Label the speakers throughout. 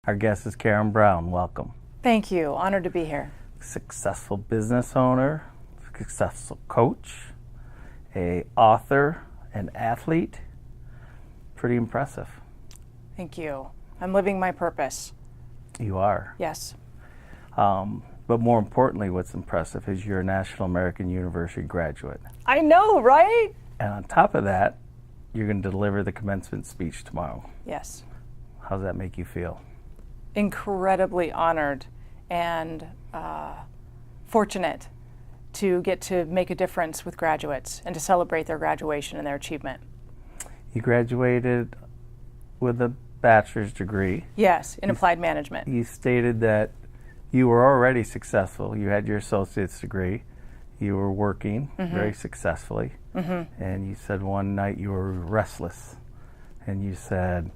Speaker 1: Our guest is Karen Brown. Welcome.
Speaker 2: Thank you. Honored to be here.
Speaker 1: Successful business owner, successful coach, a author, an athlete. Pretty impressive.
Speaker 2: Thank you. I'm living my purpose.
Speaker 1: You are.
Speaker 2: Yes.
Speaker 1: But more importantly, what's impressive is you're a National American University graduate.
Speaker 2: I know, right?
Speaker 1: And on top of that, you're going to deliver the commencement speech tomorrow.
Speaker 2: Yes.
Speaker 1: How does that make you feel?
Speaker 2: Incredibly honored and fortunate to get to make a difference with graduates and to celebrate their graduation and their achievement.
Speaker 1: You graduated with a bachelor's degree.
Speaker 2: Yes, in applied management.
Speaker 1: You stated that you were already successful. You had your associate's degree. You were working very successfully. And you said one night you were restless. And you said,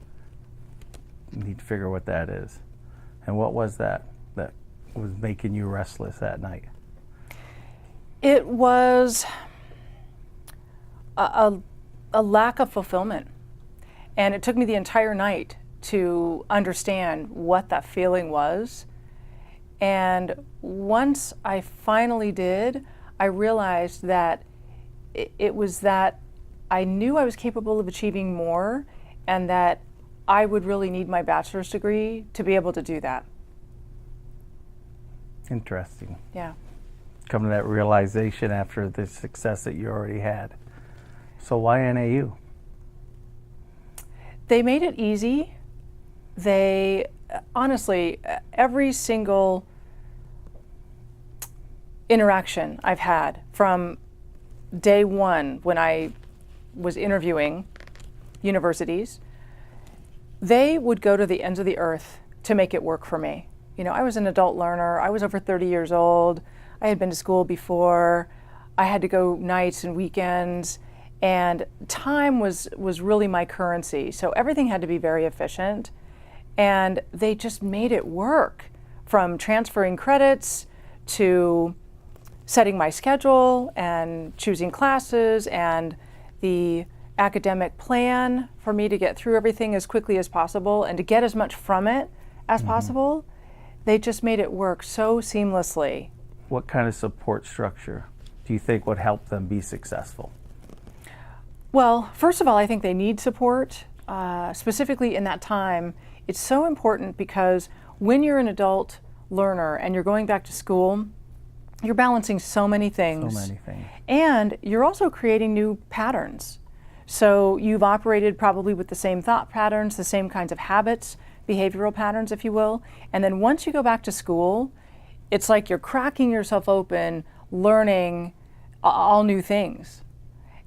Speaker 1: you need to figure what that is. And what was that was making you restless that night?
Speaker 2: It was a lack of fulfillment. And it took me the entire night to understand what that feeling was. And once I finally did, I realized that it was that I knew I was capable of achieving more and that I would really need my bachelor's degree to be able to do that.
Speaker 1: Interesting.
Speaker 2: Yeah.
Speaker 1: Come to that realization after the success that you already had. So why NAU?
Speaker 2: They made it easy. They, honestly, every single interaction I've had from day one when I was interviewing universities, they would go to the ends of the earth to make it work for me. You know, I was an adult learner. I was over 30 years old. I had been to school before. I had to go nights and weekends. And time was really my currency. So everything had to be very efficient. And they just made it work, from transferring credits to setting my schedule and choosing classes and the academic plan for me to get through everything as quickly as possible and to get as much from it as possible. They just made it work so seamlessly.
Speaker 1: What kind of support structure do you think would help them be successful?
Speaker 2: Well, first of all, I think they need support, specifically in that time. It's so important because when you're an adult learner and you're going back to school, you're balancing so many things.
Speaker 1: So many things.
Speaker 2: And you're also creating new patterns. So you've operated probably with the same thought patterns, the same kinds of habits, behavioral patterns, if you will. And then once you go back to school, it's like you're cracking yourself open, learning all new things.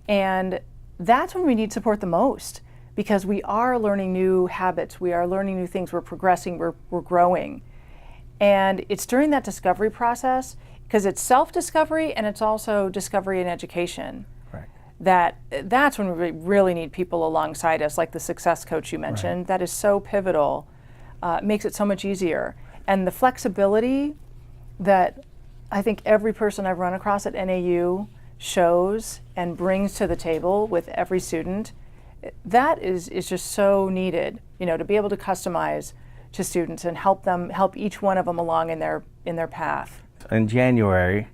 Speaker 2: And that's when we need support the most, because we are learning new habits, we are learning new things, we're progressing, we're growing. And it's during that discovery process, because it's self-discovery and it's also discovery and education.
Speaker 1: Right.
Speaker 2: That's when we really need people alongside us, like the success coach you mentioned.
Speaker 1: Right.
Speaker 2: That is so pivotal. Makes it so much easier. And the flexibility that I think every person I've run across at NAU shows and brings to the table with every student, that is just so needed, you know, to be able to customize to students and help each one of them along in their path.
Speaker 1: In January,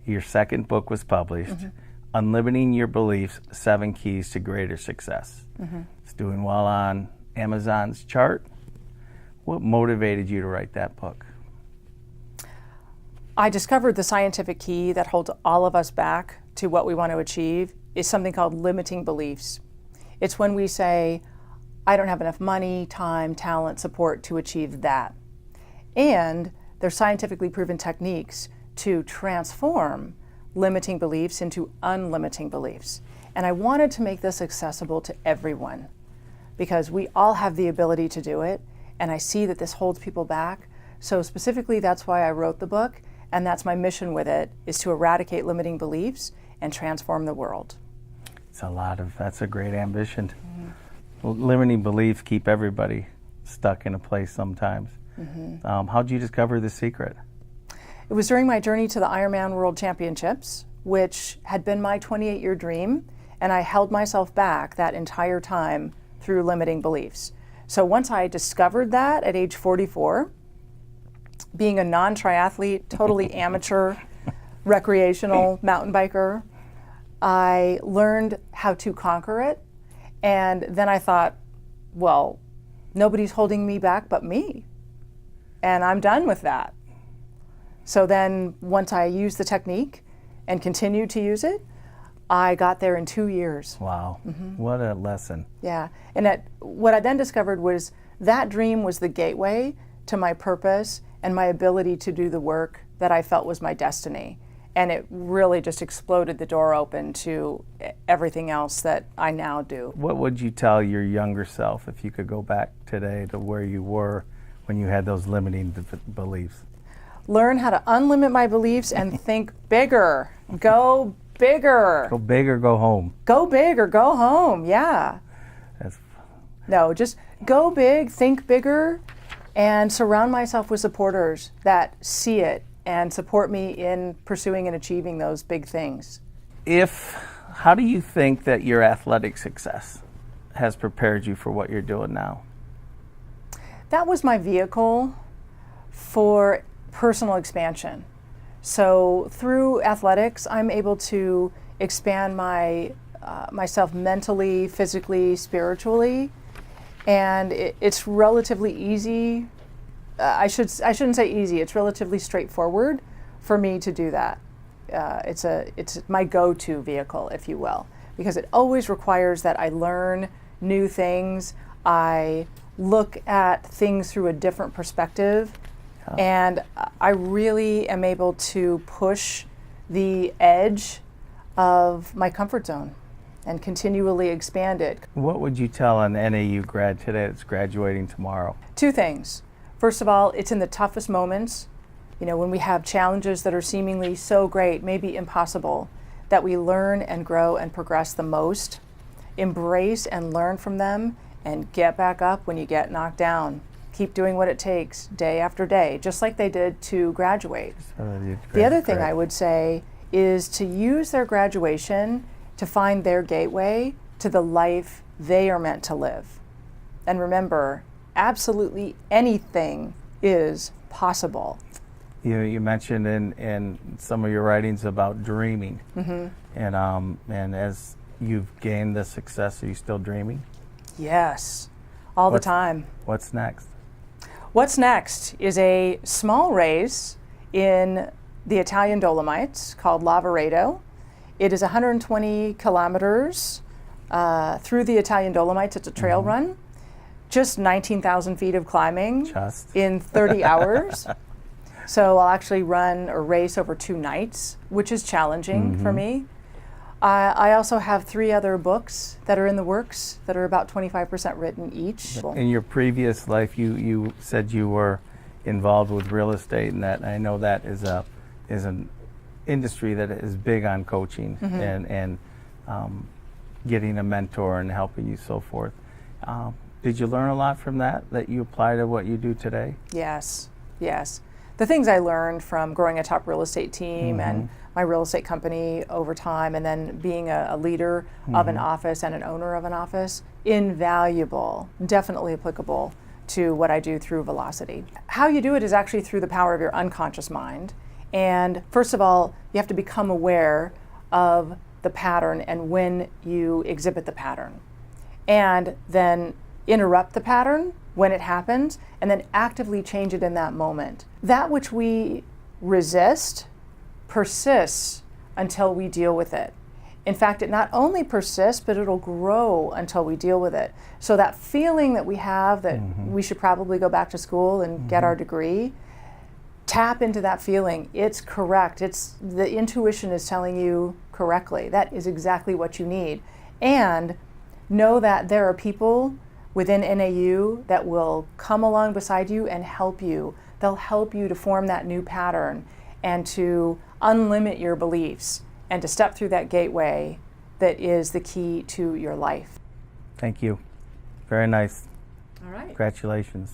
Speaker 1: your second book was published, Unlimiting Your Beliefs, 7 Keys to Greater Success. It's doing well on Amazon's chart. What motivated you to write that book?
Speaker 2: I discovered the scientific key that holds all of us back to what we want to achieve is something called limiting beliefs. It's when we say, I don't have enough money, time, talent, support to achieve that. And there's scientifically proven techniques to transform limiting beliefs into unlimiting beliefs. And I wanted to make this accessible to everyone because we all have the ability to do it. And I see that this holds people back. So specifically, that's why I wrote the book. And that's my mission with it, is to eradicate limiting beliefs and transform the world.
Speaker 1: That's a great ambition. Limiting beliefs keep everybody stuck in a place sometimes. How'd you discover the secret?
Speaker 2: It was during my journey to the Ironman World Championships, which had been my 28-year dream, and I held myself back that entire time through limiting beliefs. So once I discovered that at age 44, being a non-triathlete, totally amateur, recreational mountain biker, I learned how to conquer it. And then I thought, well, nobody's holding me back but me. And I'm done with that. So then once I used the technique and continued to use it, I got there in 2 years.
Speaker 1: Wow. What a lesson.
Speaker 2: Yeah. And what I then discovered was that dream was the gateway to my purpose and my ability to do the work that I felt was my destiny. And it really just exploded the door open to everything else that I now do.
Speaker 1: What would you tell your younger self if you could go back today to where you were when you had those limiting beliefs?
Speaker 2: Learn how to unlimit my beliefs and think bigger. Go bigger.
Speaker 1: Go big or go home.
Speaker 2: Go big or go home, yeah. No, just go big, think bigger, and surround myself with supporters that see it and support me in pursuing and achieving those big things.
Speaker 1: How do you think that your athletic success has prepared you for what you're doing now?
Speaker 2: That was my vehicle for personal expansion. So through athletics, I'm able to expand myself mentally, physically, spiritually, and it's relatively easy. I shouldn't say easy. It's relatively straightforward for me to do that. It's my go-to vehicle, if you will, because it always requires that I learn new things. I look at things through a different perspective, and I really am able to push the edge of my comfort zone and continually expand it.
Speaker 1: What would you tell an NAU grad today that's graduating tomorrow?
Speaker 2: 2 things. First of all, it's in the toughest moments, when we have challenges that are seemingly so great, maybe impossible, that we learn and grow and progress the most. Embrace and learn from them and get back up when you get knocked down. Keep doing what it takes day after day, just like they did to graduate. The other thing I would say is to use their graduation to find their gateway to the life they are meant to live. And remember, absolutely anything is possible.
Speaker 1: You mentioned in some of your writings about dreaming, and as you've gained this success, are you still dreaming?
Speaker 2: Yes, all the time.
Speaker 1: What's next?
Speaker 2: What's next is a small race in the Italian Dolomites called Lavaredo. It is 120 kilometers through the Italian Dolomites. It's a trail run. Just 19,000 feet of climbing in 30 hours. So I'll actually run or race over 2 nights, which is challenging for me. I also have 3 other books that are in the works that are about 25% written each.
Speaker 1: In your previous life, you said you were involved with real estate, and that I know that is an industry that is big on coaching and getting a mentor and helping you so forth. Did you learn a lot from that you apply to what you do today?
Speaker 2: Yes. The things I learned from growing a top real estate team and my real estate company over time, and then being a leader of an office and an owner of an office, invaluable, definitely applicable to what I do through Velocity. How you do it is actually through the power of your unconscious mind. And first of all, you have to become aware of the pattern and when you exhibit the pattern. And then interrupt the pattern when it happens, and then actively change it in that moment. That which we resist persists until we deal with it. In fact, it not only persists, but it'll grow until we deal with it. So that feeling that we have that we should probably go back to school and get our degree, tap into that feeling. It's correct. The intuition is telling you correctly. That is exactly what you need. And know that there are people within NAU that will come along beside you and help you. They'll help you to form that new pattern and to unlimit your beliefs and to step through that gateway that is the key to your life.
Speaker 1: Thank you. Very nice.
Speaker 2: All right.
Speaker 1: Congratulations.